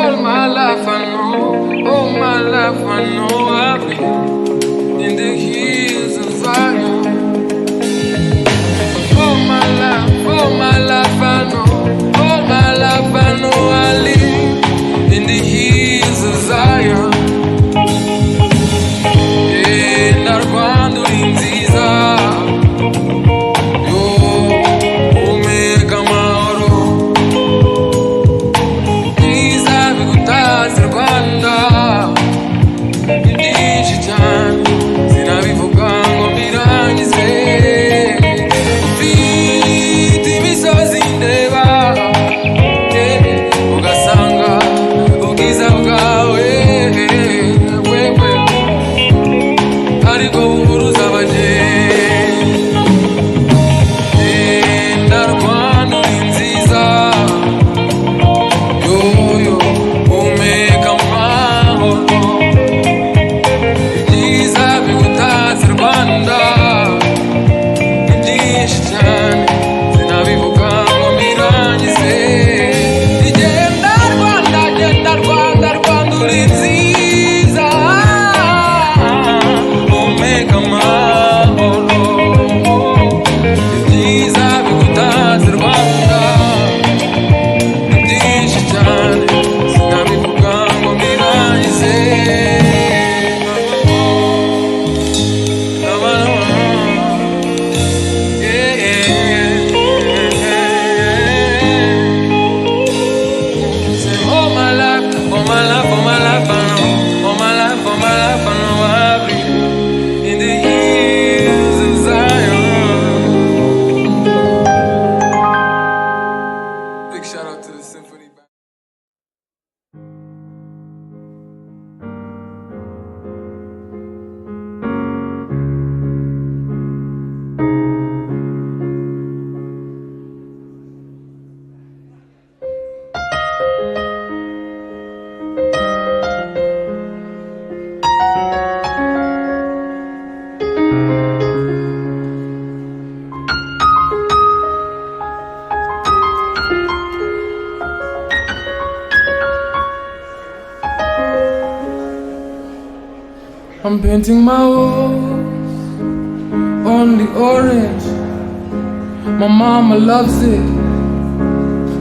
All my life I know, all my life I know I've been in the hills of Zion. All my life I know, all my life I know I live in the hills of Zion. Na Rwanda uri nziza, yo umeka amahoro, byiza bigutaze Rwanda, ni byinshi cyane sinabivuga ngo mbirangize. Ufite imisozi ndeba, ugasanga ubwiza bwawe ariko buhuruza abageni. Na Rwanda uri nziza, yoyo umeka amahoro, ibyiza bigutaze Rwanda, ni byinshi cyane sinabivuga ngo mbirangize. Genda Rwanda, genda Rwanda, Rwanda uri nziza, umeka amahoro, ibyiza bigutaze Rwanda, ni byinshi cyane sinabivuga ngo mbirangize. All my life, all my life, all my life I know, all my life, all my life I know I've been in the hills of Zion. Big shout out to the symphony band. I'm painting my walls only orange. My mama loves it,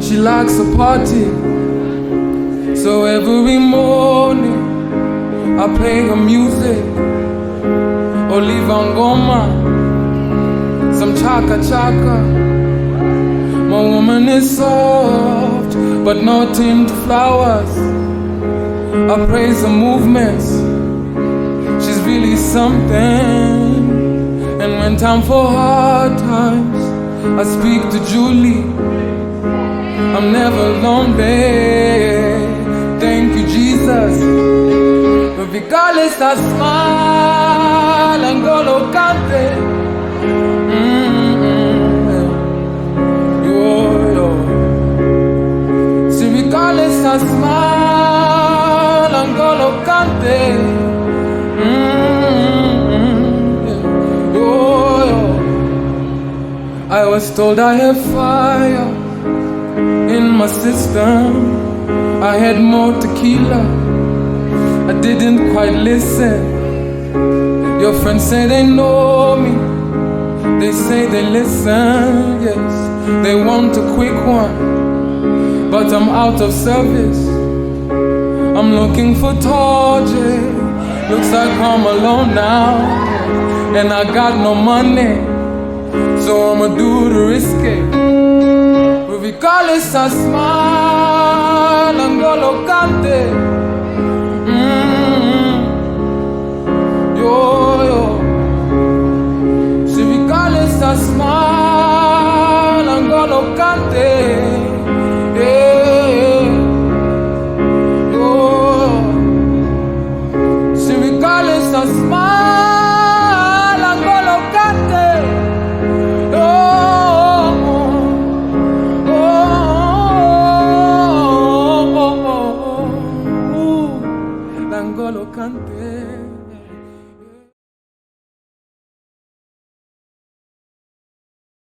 she likes a party. So every morning I play her music, Oliva Ngoma, some chaka chaka. My woman is soft, but not into flowers. I praise her movements, she's really something. And when time for hard times, I speak to Julie, I'm never lonely. Thank you, Jesus. Regardless, I smile and go lo cante. See, regardless, I smile and go lo cante. I was told I had fire in my system, I had more tequila, I didn't quite listen. Your friends say they know me, they say they listen, yes. They want a quick one, but I'm out of service. I'm looking for Torje, looks like I'm alone now, and I got no money, so I'ma do the risky. Regardless, I smile and go lo cante. See, regardless, I smile and go lo cante. See, regardless, I smile and go lo cante. L'angolo cante.